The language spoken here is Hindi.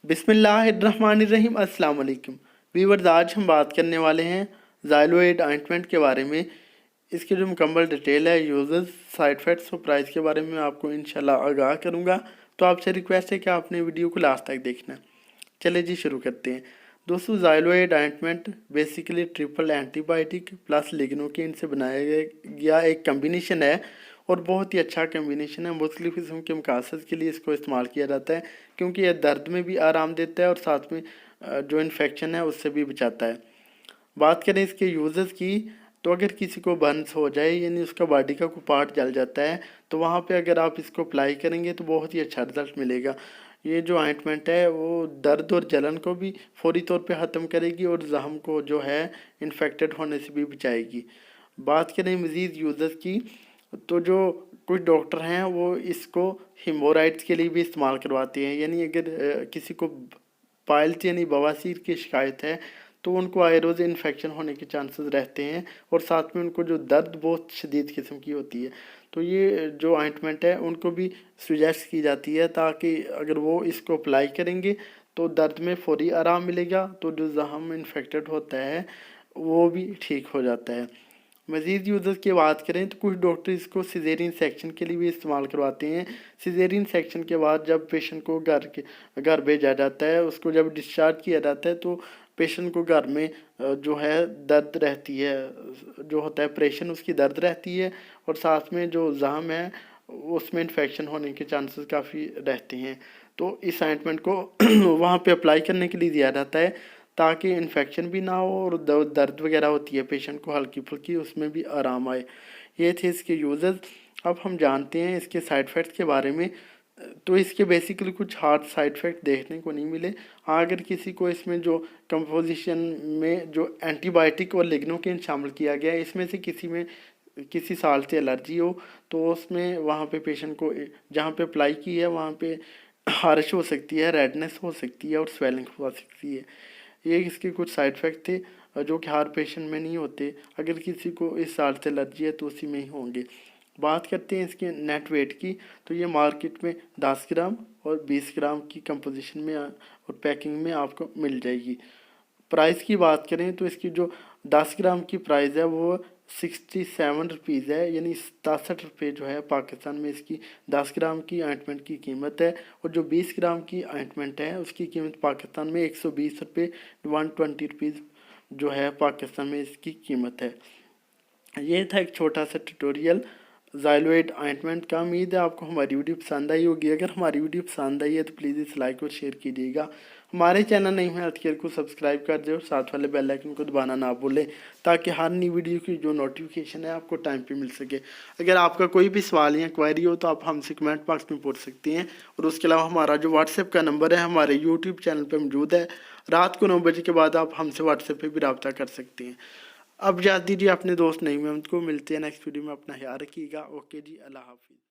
बिस्मिल्लाहिर्रहमानिर्रहीम। अस्सलाम वालेकुम व्यूअर्स, आज हम बात करने वाले हैं ज़ाइलोएड ऑइंटमेंट के बारे में। इसकी जो मुकम्मल डिटेल है, यूजर्स, साइड इफ़ेक्ट्स और प्राइस के बारे में आपको इंशाल्लाह आगाह करूंगा। तो आपसे रिक्वेस्ट है कि आपने वीडियो को लास्ट तक देखना है। चले जी शुरू करते हैं। दोस्तों, Xyloaid ointment basically triple antibiotic plus lignocaine से बनाया गया एक कम्बिनेशन है और बहुत ही अच्छा कम्बिनेशन है। मुख्तलिफ़ किस्म के मकासद के लिए इसको इस्तेमाल किया जाता है क्योंकि यह दर्द में भी आराम देता है और साथ में जो इन्फेक्शन है उससे भी बचाता है। बात करें इसके यूज़र्स की, तो अगर किसी को बर्न्स हो जाए यानी उसका बॉडी का कोई पार्ट जल जाता है तो वहाँ पे अगर आप इसको अप्लाई करेंगे तो बहुत ही अच्छा रिजल्ट मिलेगा। ये जो ऑइंटमेंट है वो दर्द और जलन को भी फौरी तौर पे ख़त्म करेगी और ज़ख्म को जो है इन्फेक्टेड होने से भी बचाएगी। बात करें मज़ीद यूज़र्स की, तो जो कुछ डॉक्टर हैं वो इसको हेमोराइड्स के लिए भी इस्तेमाल करवाते हैं। यानी अगर किसी को पाइल्स यानी बवासीर की शिकायत है तो उनको आए रोज़ इन्फेक्शन होने के चांसेस रहते हैं और साथ में उनको जो दर्द बहुत शदीद किस्म की होती है, तो ये जो ऑइंटमेंट है उनको भी सजेस्ट की जाती है ताकि अगर वो इसको अप्लाई करेंगे तो दर्द में फौरी आराम मिलेगा, तो जो ज़ख्म इन्फेक्टेड होता है वो भी ठीक हो जाता है। मज़ीद यूज़र्स की बात करें तो कुछ डॉक्टर इसको सिजेरियन सेक्शन के लिए भी इस्तेमाल करवाते हैं। सिजेरियन सेक्शन के बाद जब पेशेंट को घर भेजा जाता है, उसको जब डिस्चार्ज किया जाता है तो पेशेंट को घर में जो है दर्द रहती है, जो होता है ऑपरेशन उसकी दर्द रहती है और साथ में जो ज़ख्म है उसमें इन्फेक्शन होने के चांसेस काफ़ी रहते हैं। तो इस ऑइंटमेंट को वहाँ पे अप्लाई करने के लिए दिया जाता है ताकि इन्फेक्शन भी ना हो और दर्द वगैरह होती है पेशेंट को हल्की फुल्की, उसमें भी आराम आए। ये थे इसके यूज़र्स। अब हम जानते हैं इसके साइड इफ़ेक्ट्स के बारे में। तो इसके बेसिकली कुछ हार्ड साइड इफ़ेक्ट देखने को नहीं मिले। हाँ, अगर किसी को इसमें जो कंपोजिशन में जो एंटीबायोटिक और लिग्नोकेन शामिल किया गया है, इसमें से किसी में किसी साल से एलर्जी हो तो उसमें वहाँ पे पेशेंट को जहाँ पे अप्लाई की है वहाँ पे खारिश हो सकती है, रेडनेस हो सकती है और स्वेलिंग हो सकती है। ये इसके कुछ साइड इफ़ेक्ट थे जो कि हर पेशेंट में नहीं होते। अगर किसी को इस साल से एलर्जी है तो उसी में ही होंगे। बात करते हैं इसके नेट वेट की, तो ये मार्केट में 10 ग्राम और 20 ग्राम की कंपोजिशन में और पैकिंग में आपको मिल जाएगी। प्राइस की बात करें तो इसकी जो 10 ग्राम की प्राइस है वो 67 रुपीज़ है, यानी 67 रुपये जो है पाकिस्तान में इसकी 10 ग्राम की ऑइंटमेंट की कीमत है। और जो 20 ग्राम की ऑइंटमेंट है उसकी कीमत पाकिस्तान में 120 रुपये 120 रुपीज़ जो है पाकिस्तान में इसकी कीमत है। ये था एक छोटा सा ट्यूटोरियल ज़ाइलोएड ऑइंटमेंट का। उम्मीद है आपको हमारी वीडियो पसंद आई होगी। अगर हमारी वीडियो पसंद आई है तो प्लीज़ इस लाइक और शेयर कीजिएगा। हमारे चैनल नहीं है हेल्थ केयर को सब्सक्राइब कर दे और साथ वाले बेल आइकन को दबाना ना भूलें ताकि हर नई वीडियो की जो नोटिफिकेशन है आपको टाइम पे मिल सके। अगर आपका कोई भी सवाल या क्वेरी हो तो आप हमसे कमेंट बॉक्स में पूछ सकते हैं। और उसके अलावा हमारा जो व्हाट्सएप का नंबर है हमारे यूट्यूब चैनल पर मौजूद है। रात को 9 बजे के बाद आप हमसे व्हाट्सएप पर भी रब्ता कर सकते हैं। अब इजाज़त दीजिए अपने दोस्त नईम अहमद को। मिलते हैं नेक्स्ट वीडियो में। अपना ख्याल रखिएगा। ओके जी, अल्लाह हाफिज़।